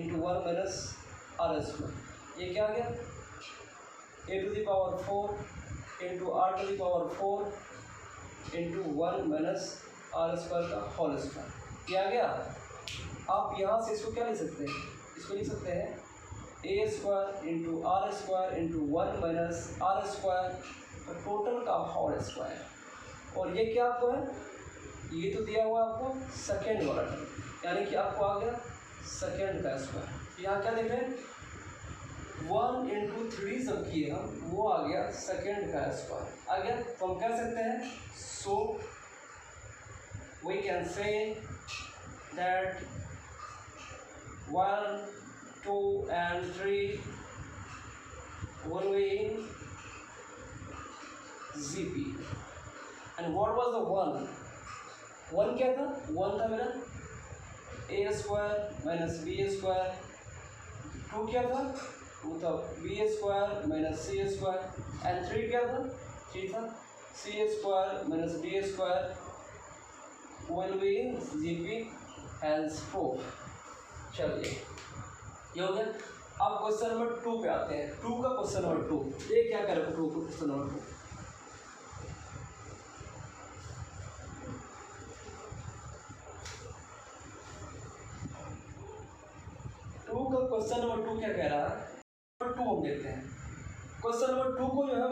r²। ये क्या आ गया a⁴ × r⁴ × 1 - r² का होल स्क्वायर, ये आ गया। आप यहाँ से इसको क्या लिख सकते हैं, इसको लिख सकते हैं a² × r² × 1 - r² टोटल का होल स्क्वायर। और ये क्या आपको है, ये तो दिया हुआ आपको सेकेंड वाला टर्म, यानी कि आपको आ गया सेकेंड का स्क्वायर। यहाँ क्या देख रहे हैं 1 × 3 जब किए हम, वो आ गया सेकेंड का स्क्वायर आ गया। तो हम कह सकते हैं so we can say that 1, 2 and 3 will be in GP। and what was the 1? 1 क्या था, 1 था मेरा a² - b²। 2 क्या था, 2 था b² - c²। and 3 क्या था, 3 था c² - d² will be in GP henceforth। चलिए ये हो गया। अब क्वेश्चन नंबर 2 पे आते हैं। 2 का क्वेश्चन नंबर 2 ये क्या करें, 2 का क्वेश्चन नंबर 2 का क्वेश्चन नंबर 2 क्या कह रहा है, नंबर 2 हम देखते हैं। क्वेश्चन नंबर 2 को जो है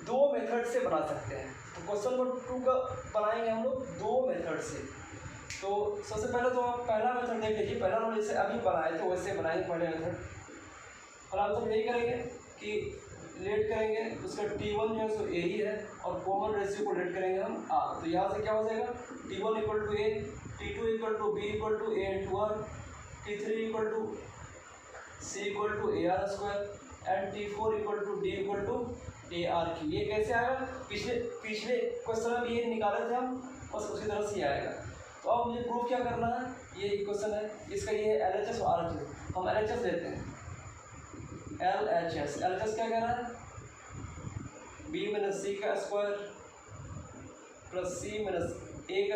2 मेथड से बना सकते हैं। तो क्वेश्चन नंबर 2 का बनाएंगे हम लोग 2 मेथड से। तो सबसे पहले तो आप पहला मेथड देख लीजिए, पहला हम जैसे अभी बनाए तो वैसे बनाएंगे पहले मेथड। फिलहाल तो यही करेंगे कि लेट करेंगे, उसका T1 जो है सो a ही है और कॉमन रेशियो को लेट करेंगे हम r। तो यहाँ से क्या हो जाएगा T1 = a, T2 = b = a × r, T3 = c = ar² and T4 = d = ar3। ये कैसे आएगा, पिछले क्वेश्चन में ये निकाले थे हम, बस उसी तरह से आएगा। तो अब मुझे प्रूफ क्या करना है, ये इक्वेशन है इसका, ये LHS और RHS। हम LHS लेते हैं, LHS क्या कह रहा है b - c² + c - a²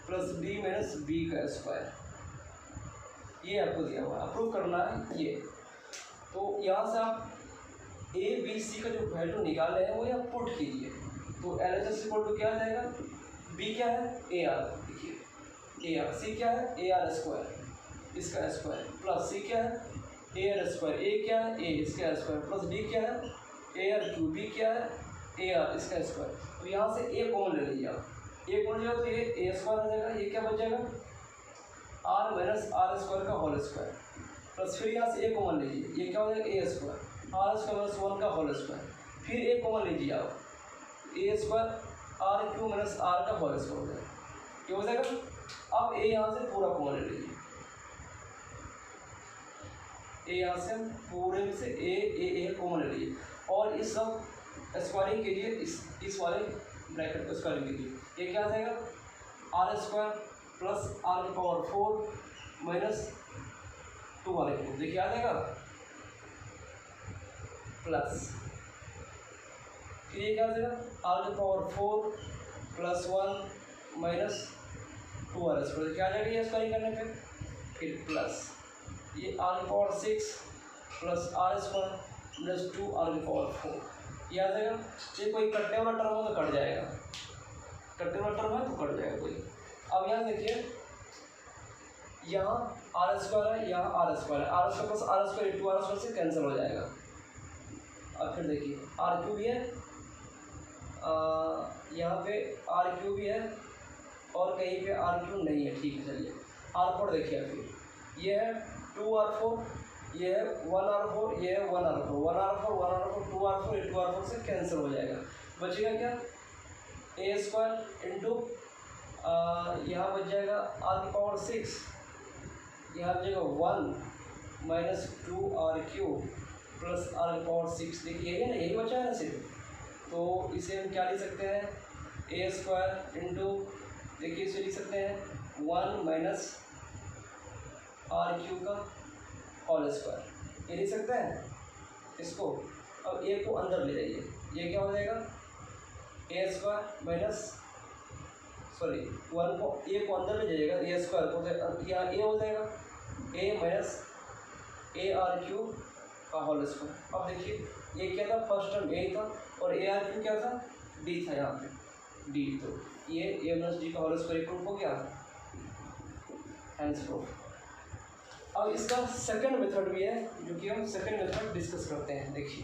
+ d - b²। ये आपको दिया हुआ है, अप्रूव करना है ये। तो यहाँ से आप a b c का जो वैल्यू निकाले हैं वो यहाँ पुट कीजिए। तो LHS = क्या आ जाएगा, b क्या है ar, देखिए ar, c क्या है ar² इसका स्क्वायर प्लस c क्या है ar², a क्या है a इसका स्क्वायर प्लस b क्या है ar3, b क्या है ar इसका स्क्वायर। तो यहाँ से a कॉमन ले लीजिए आप, a कॉमन लिया तो ये a² आ जाएगा, ये क्या बच जाएगा r - r² का होल स्क्वायर प्लस फिर यहाँ से a कॉमन लीजिए, ये क्या हो जाएगा a² r² - 1 का होल स्क्वायर। फिर a कॉमन लीजिए आप, a² r³ - r का होल स्क्वायर हो जाएगा, ये हो जाएगा। अब a यहाँ से पूरा कॉमन ले लीजिए, a यहाँ से पूरे में से a कॉमन ले लीजिए और इस सब स्क्वायरिंग के लिए इस वाले ब्रैकेट को स्क्वायरिंग कीजिए। ये क्या आ जाएगा r² + r⁴ - 2 r³, देखिए आ जाएगा प्लस, फिर ये क्या आ जाएगा r⁴ + 1 - 2 r², देखिए आ जाएगा ये स्क्वायरिंग करने पे। फिर प्लस ये r⁴ + r² - 2 r⁴, ये आ जाएगा। ये कोई कटने वाला टर्म हो तो कट जाएगा, कटने वाला टर्म है तो कट जाएगा कोई। अब यहाँ देखिए यहाँ r² है, यहाँ r² है, r² + r² 2 r² से कैंसिल हो जाएगा। अब फिर देखिए r³ भी है, यहाँ पे r³ भी है और कहीं पे r³ नहीं है, ठीक है। चलिए r4 देखिए, फिर ये है 2r4, ये है 1r4, ये है 1r4, 1r4 1r4 2r4, ये 2r4 से कैंसिल हो जाएगा। बचेगा क्या a² इंटू यहाँ बच जाएगा r⁴ यहाँ पर जगह 1 माइनस 2r³ प्लस r⁴ देखिए यही है ना, यही बचा है ना सिर्फ। तो इसे हम क्या लिख सकते हैं, a² इंटू, देखिए इसे लिख सकते हैं 1 माइनस r³ का होल स्क्वायर, ये लिख सकते हैं इसको। अब a को अंदर ले जाइए, ये क्या हो जाएगा, a² माइनस, सॉरी 1 को a को अंदर ले जाइएगा, a² को यहाँ a हो जाएगा, a माइनस ar³ का होल स्क्वायर। अब देखिए ये क्या था, फर्स्ट टर्म a था और ar³ क्या था, d था यहाँ पे d, तो ये a माइनस d का होल स्क्वायर प्रूफ हो गया, हैंस प्रूफ। अब इसका सेकंड मेथड भी है जो कि हम सेकंड मेथड डिस्कस करते हैं। देखिए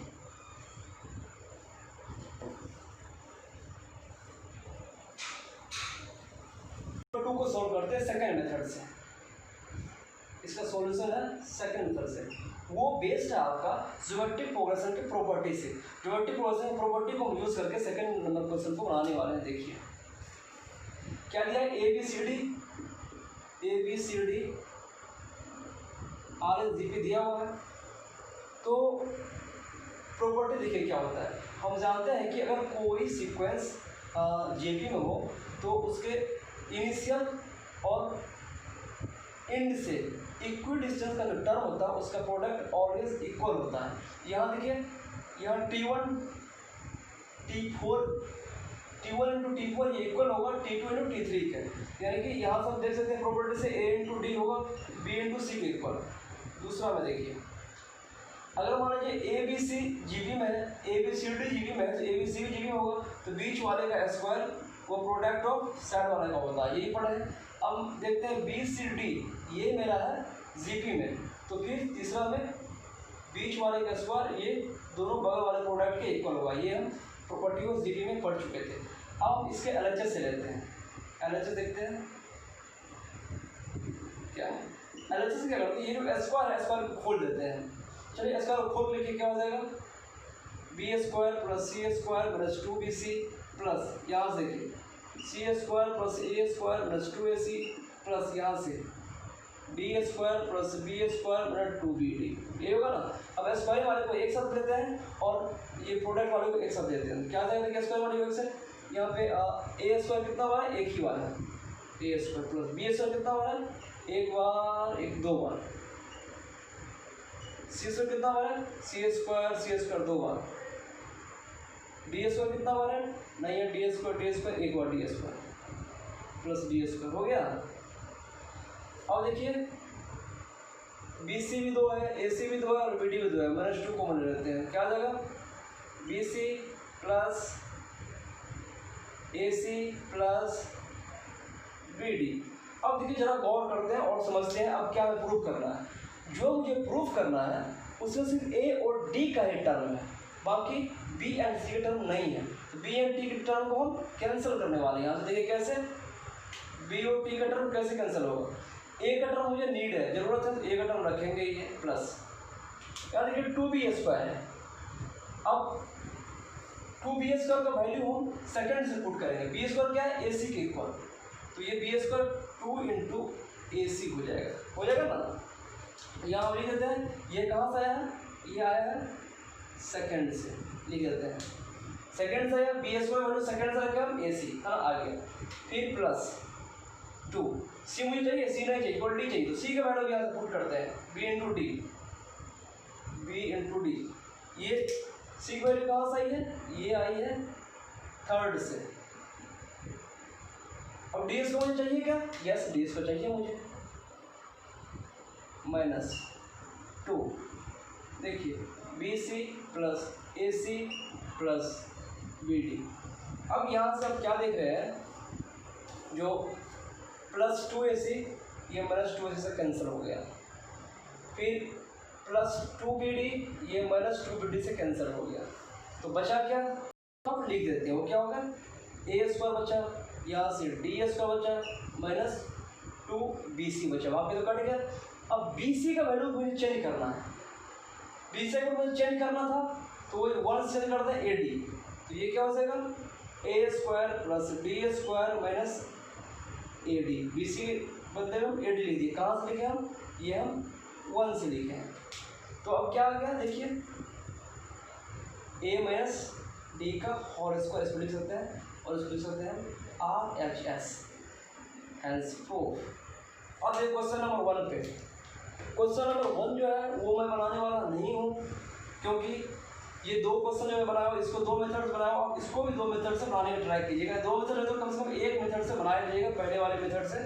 टू को सॉल्व करते हैं सेकंड मेथड से। इसका सॉल्यूशन है सेकंड मेथड से, वो बेस्ड है आपका ज्योमेट्रिक प्रोग्रेशन के प्रॉपर्टी से। ज्योमेट्रिक प्रोग्रेशन की प्रॉपर्टी को हम यूज करके सेकंड नंबर क्वेश्चन को बनाने वाले हैं। देखिए क्या दिया है, A B C D R S G P दिया हुआ है। तो प्रॉपर्टी देखिए क्या होता है, हम जानते हैं कि अगर कोई सीक्वेंस जेपी में हो तो उसके इनिशियल और एंड से इक्वल डिस्टेंस का जो टर्म होता है उसका प्रोडक्ट ऑलवेज इक्वल होता है। यहाँ देखिए, यहाँ T1 इंटू T4 ये इक्वल होगा T2 इंटू T3 के, यानी कि यहाँ से हम देख सकते हैं प्रॉपर्टी से A इंटू डी होगा B इंटू सी के इक्वल। दूसरा में देखिए, अगर मान लीजिए ए बी सी जी बी में है, A B C D G P में है, तो ए बी सी भी जी बी में होगा, तो बीच वाले का स्क्वायर वो प्रोडक्ट ऑफ साइड वाले का होता है, यही पढ़ा है। अब देखते हैं बी सी डी, ये मेरा है जीपी में, तो फिर तीसरा में बीच वाले का स्क्वायर ये दोनों बगल वाले प्रोडक्ट के इक्वल होगा। ये हम प्रॉपर्टी ऑफ जीपी में पढ़ चुके थे। अब इसके एलएचएस से लेते हैं, एलएचएस देखते हैं क्या है। एलएचएस क्या करते हैं, ये जो स्क्वायर खोल देते हैं। चलिए स्क्वायर खोल के लिखिए, क्या हो जाएगा, b² plus c² plus 2bc plus यहाँ से देखिए c² plus a² plus 2ac plus यहाँ से d² plus b² plus 2bd, ये होगा ना। अब स्क्वायर वाले को एक साथ लेते हैं और ये प्रोडक्ट वाले को एक साथ लेते हैं, क्या जाएगा कि स्क्वायर वाले को एक से यहाँ पे a² कितना हुआ है, एक ही वाला है, a² प्लस b² कितना हुआ है, एक बार एक दो बार, c² कितना बार है, c² दो बार, d² कितना बार है, नहीं है, d² एक बार d² प्लस d² हो गया। अब देखिए BC भी दो है, AC भी दो है और BD भी दो है, -2 कॉमन लेते हैं, क्या आ जाएगा, BC plus AC plus BD। अब देखिए जरा गौर करते हैं और समझते हैं अब क्या हमें प्रूफ करना है। जो मुझे प्रूफ करना है उसमें सिर्फ A और D का ही टर्म है, बाकी B एंड C का टर्म नहीं है। तो B एंड T के टर्म को हम कैंसिल करने वाले हैं। यहाँ से देखिए कैसे, B और T का टर्म कैसे कैंसिल होगा, A का टर्म मुझे नीड है, जरूरत है, तो A का टर्म रखेंगे ये प्लस, यहाँ देखिए 2b² है। अब 2b² का वैल्यू हम सेकंड से पुट करेंगे, b² क्या है, AC के इक्वल, तो ये b² 2 इंटू AC हो जाएगा ना। यहाँ लिख देते हैं, ये कहाँ से आया है, ये आया है सेकंड से, लिख देते हैं सेकंड से आया, b² वैल्यू सेकंड से रखे हम AC है ना, आगे फिर प्लस 2, C मुझे चाहिए, C नहीं चाहिए, इक्वल D चाहिए, तो C का वैल्यू यहाँ से पुट करते हैं, B इंटू डी, ये C की वैल्यू कहाँ से आई है, ये आई है थर्ड से। अब ds को मुझे चाहिए क्या, यस ds को चाहिए मुझे, -2, देखिए BC plus AC plus BD। अब यहाँ से आप क्या देख रहे हैं, जो प्लस 2AC ये -2AC से कैंसिल हो गया, फिर प्लस 2BD ये -2BD से कैंसिल हो गया, तो बचा क्या, अब लिख देते हैं, वो क्या होगा, a² बचा, यहाँ से d² बचा, -2BC बचा, वहाँ पे तो कट गया। अब BC का वैल्यू मुझे चेंज करना है, BC का मुझे चेंज करना था तो वो 1 चेंज करते हैं AD, तो ये क्या हो जाएगा, a² plus d² minus AD, BC बदले में AD लीजिए, कहाँ से लिखे हम, ये हम 1 से लिखे हैं। तो अब क्या आ गया देखिए, a माइनस डी का होल स्क्वायर इसको लिख सकते हैं और इसको लिख सकते हैं RHS henceforth। अब देखिए क्वेश्चन नंबर 1 पे, क्वेश्चन नंबर 1 जो है वो मैं बनाने वाला नहीं हूँ, क्योंकि ये दो क्वेश्चन जो मैं बनाया हूँ इसको 2 मेथड से बनाया हूँ, आप इसको भी 2 मेथड से बनाने की ट्राई कीजिएगा। 2 मेथड है तो कम से कम एक मेथड से बनाया जाइएगा, पहले वाले मेथड से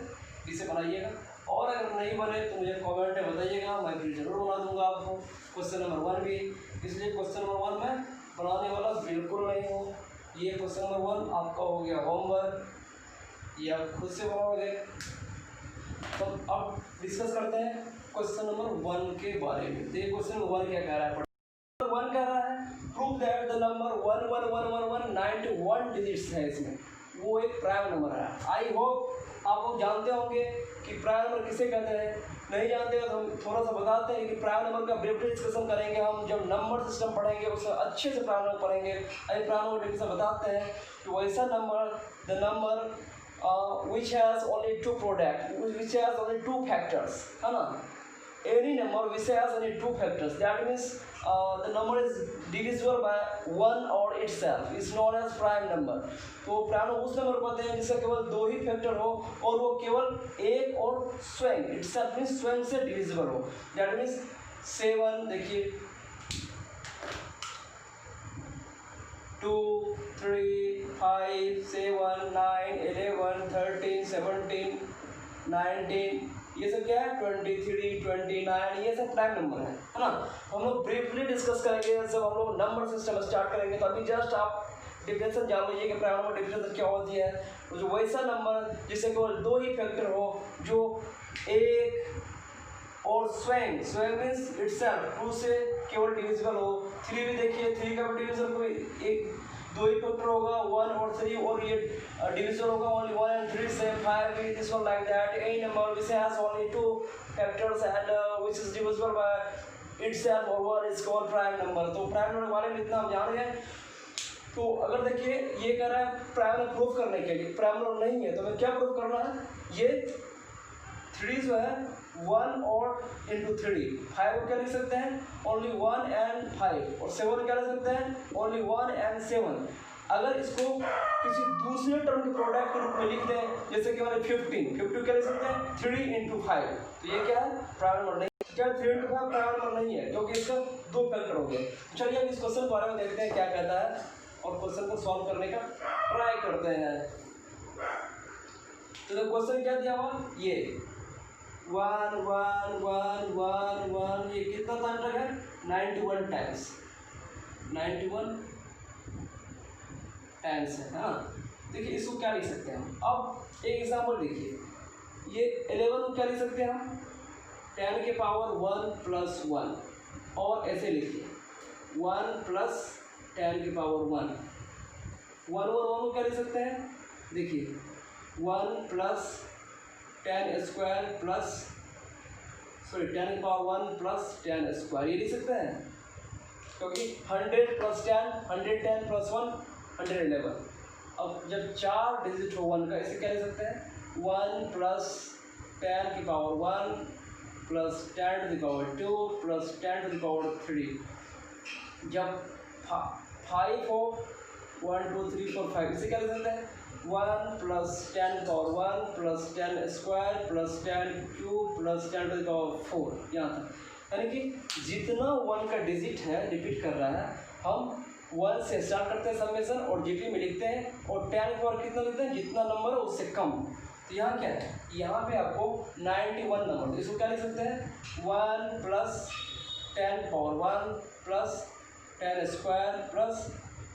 इसे बनाइएगा, और अगर नहीं बने तो मुझे कमेंट में बताइएगा, मैं फिर जरूर बना दूंगा आपको क्वेश्चन नंबर 1 भी। इसलिए क्वेश्चन नंबर 1 मैं बनाने वाला बिल्कुल नहीं हूँ। ये क्वेश्चन नंबर 1 आपका हो गया होमवर्क, ये आप खुद से बनाओगे। तो अब डिस्कस करते हैं क्वेश्चन नंबर 1 के बारे में। देखिए क्वेश्चन नंबर 1 क्या कह रहा है, 1 कह रहा है prove that the number 1111191 digits है, इसमें वो एक प्राइम नंबर है। आई होप आप लोग जानते होंगे कि प्राइम नंबर किसे कहते हैं, नहीं जानते हो तो हम थोड़ा सा बताते हैं कि प्राइम नंबर का ब्रीफ डिस्कशन करेंगे हम जब नंबर सिस्टम पढ़ेंगे, उससे अच्छे से प्राइम नंबर पढ़ेंगे। अभी प्राइम नंबर डिस्कशन बताते हैं कि वैसा number the number which has only 2 product, which has only 2 factors, है ना। Any number which has only 2 factors, that means the number is divisible by 1 or itself is known as prime number। तो prime number उस number को कहते हैं जिसका केवल 2 ही factor हो और वो केवल एक और स्वयं itself means स्वयं से डिविजिबल हो। that means 7, देखिए 2 3 5 7 9 11 13 17 19 ये सब क्या है 23 29, ये सब प्राइम नंबर है ना। हम लोग ब्रीफली डिस्कस करेंगे जब हम लोग नंबर सिस्टम स्टार्ट करेंगे। तो अभी जस्ट आप डिफिनेशन जान लीजिए कि प्राइम नंबर डिफिनेशन क्या होती है। तो जो वैसा नंबर जिससे केवल 2 ही फैक्टर हो, जो एक और स्वयं स्वयं मीन्स इटसेल्फ 2 से केवल डिविजिबल हो। 3 भी देखिए, 3 का भी डिविजन कोई एक 2 ही फैक्टर होगा, 1 और 3, और ये डिविजन होगा ओनली 1 and 3 से। 5 भी this one like that. any number which has only 2 factors and which is divisible by itself or 1 is called prime number। तो प्राइम नंबर बारे में इतना हम जान गए। तो अगर देखिए ये कह रहा है प्राइम नंबर प्रूफ करने के लिए, प्राइम नंबर नहीं है तो हमें क्या प्रूफ करना है, ये 3 जो है 1 और इंटू 3, 5 को क्या लिख सकते हैं ओनली 1 and 5, और 7 को क्या लिख सकते हैं ओनली 1 and 7। अगर इसको किसी दूसरे टर्म के प्रोडक्ट के रूप में लिख दें, जैसे कि हमारे 15 क्या लिख सकते हैं 3 into 5, तो ये क्या है प्राइम नंबर नहीं। क्या 3 into 5 प्राइम नंबर नहीं है क्योंकि इसका 2 फैक्टर हो गए। चलिए अब इस क्वेश्चन के बारे में देखते हैं क्या कहता है और क्वेश्चन को सॉल्व करने का ट्राई करते हैं। तो क्वेश्चन क्या दिया हुआ, ये 1 1 1 1 1, ये कितना टाइम तक है 91 टाइम्स, 91 टाइम्स है। हाँ देखिए इसको क्या लिख सकते हैं हम, अब एक एग्जांपल देखिए, ये 11 को क्या लिख सकते हैं हम 10 के पावर 1 प्लस 1, और ऐसे लिखिए 1 प्लस 10 के पावर 1 को क्या लिख सकते हैं, देखिए 1 प्लस 10 स्क्वायर प्लस 10 के पावर 1 प्लस 10 स्क्वायर, ये लिख सकते हैं क्योंकि 100 प्लस 10 110 प्लस 1 111। अब जब 4 डिजिट हो 1 का, इसे क्या लिख सकते हैं 1 प्लस 10 की power 1 plus 10 to the power 2 plus 10 to the power 3। जब 5 हो 1 2 3 4 5, इसे क्या लिख सकते हैं 1 plus 10 power 1 plus 10 square plus 10 cube plus 10 to the power 4, यहाँ तक। यानी कि जितना 1 का डिजिट है रिपीट कर रहा है, हम 1 से स्टार्ट करते हैं समेशन और जीपी में लिखते हैं, और 10 के पावर कितना लिखते हैं जितना नंबर है उससे कम। तो यहाँ क्या है, यहाँ पे आपको 91 नंबर, इसको क्या लिख सकते हैं 1 plus 10 power 1 plus 10 square plus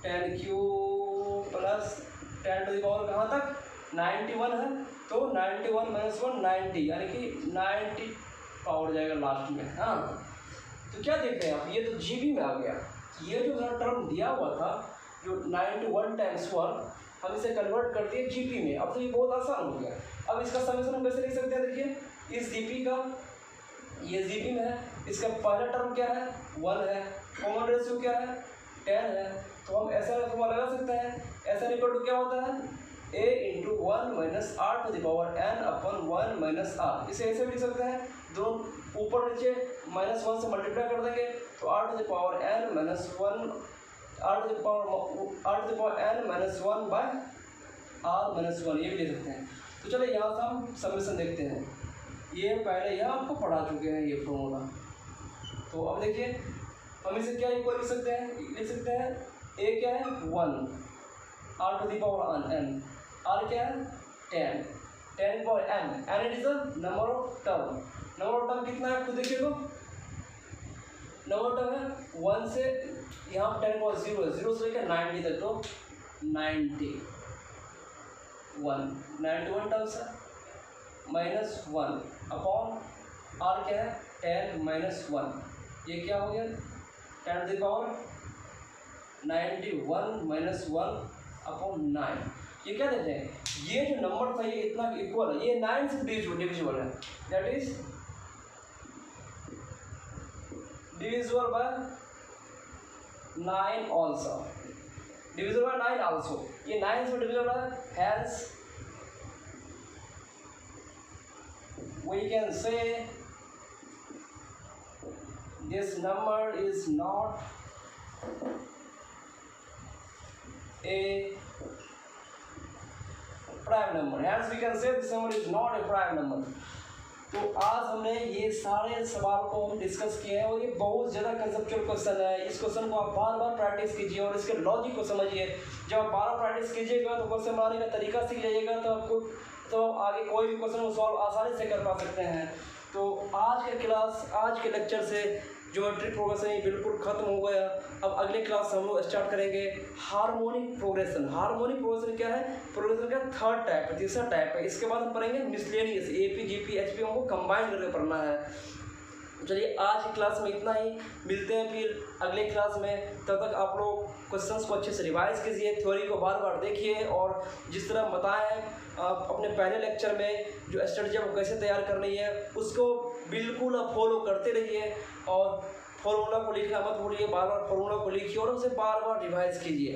10 cube plus 10 to the power कहाँ तक 91 है, तो 91 माइनस 1 90, यानी कि 90 पावर जाएगा लास्ट में। हाँ तो क्या देख रहे हैं आप, ये तो जीबी में आ गया। ये जो हमारा टर्म दिया हुआ था जो 91 टाइम्स 1, हम इसे कन्वर्ट कर दिए जीपी में। अब तो ये बहुत आसान हो गया। अब इसका समेशन हम कैसे लिख सकते हैं, देखिए इस जीपी का, ये जीपी में है, इसका पहला टर्म क्या है 1 है, कॉमन रेशियो क्या है 10 है, तो हम ऐसा फॉर्मूला लगा सकते हैं। ऐसा इक्वल टू क्या होता है a into 1 minus r to the power n upon 1 minus r. इसे ऐसे भी लिख सकते हैं, दोनों ऊपर नीचे -1 से मल्टीप्लाई कर देंगे तो r to the power n minus 1 r to the power n minus 1 by r minus 1, ये भी लिख सकते हैं। तो चलिए यहाँ से हम समेशन देखते हैं। ये पहले यह आपको पढ़ा चुके हैं ये फॉर्मूला। तो अब देखिए हम इसे क्या इक्वल लिख सकते हैं, a क्या है 1 r to the power n, r क्या है 10 power n it is the number of term कितना है खुद देखिए। तो नंबर ऑफ टर्म है 1 से यहाँ 10 पावर 0 से लेकर 90 तक, तो 91 टर्म्स है माइनस 1 अपॉन r क्या है 10 माइनस 1, ये क्या हो गया 10 to the power 91 minus 1 upon 9। ये क्या देते हैं, ये जो नंबर था ये इतना इक्वल है, ये 9 से डिविजिबल है, that is divisible by 9 also, divisible by 9 also, ये 9 से डिविजिबल है, hence we can say this number is not a prime number, hence we can say this number is not a prime number। तो आज हमने ये सारे सवाल को हम डिस्कस किए हैं और ये बहुत ज़्यादा कंसेप्चुअल क्वेश्चन है। इस क्वेश्चन को आप बार बार प्रैक्टिस कीजिए और इसके लॉजिक को समझिए। जब आप बार बार प्रैक्टिस कीजिएगा तो क्वेश्चन बनाने का तरीका सीख जाइएगा, तो आप आगे कोई भी क्वेश्चन को सॉल्व आसानी से कर पा सकते हैं। तो आज के लेक्चर से ज्योमेट्रिक प्रोग्रेशन ये बिल्कुल खत्म हो गया। अब अगले क्लास हम लोग स्टार्ट करेंगे हार्मोनिक प्रोग्रेशन। हार्मोनिक प्रोग्रेशन क्या है, प्रोग्रेशन का थर्ड टाइप है, तीसरा टाइप है। इसके बाद हम पढ़ेंगे मिसलेनियस, AP GP HP हमको कंबाइन करके पढ़ना है। चलिए आज की क्लास में इतना ही, मिलते हैं फिर अगले क्लास में। तब तक आप लोग क्वेश्चंस को अच्छे से रिवाइज कीजिए, थ्योरी को बार बार देखिए और जिस तरह बताया है अपने पहले लेक्चर में जो स्ट्रेटजी आपको कैसे तैयार करनी है उसको बिल्कुल आप फॉलो करते रहिए और फॉर्मूला को लिखना मत भूलिए, बार बार फॉर्मूला को लिखिए और उसे बार बार रिवाइज कीजिए।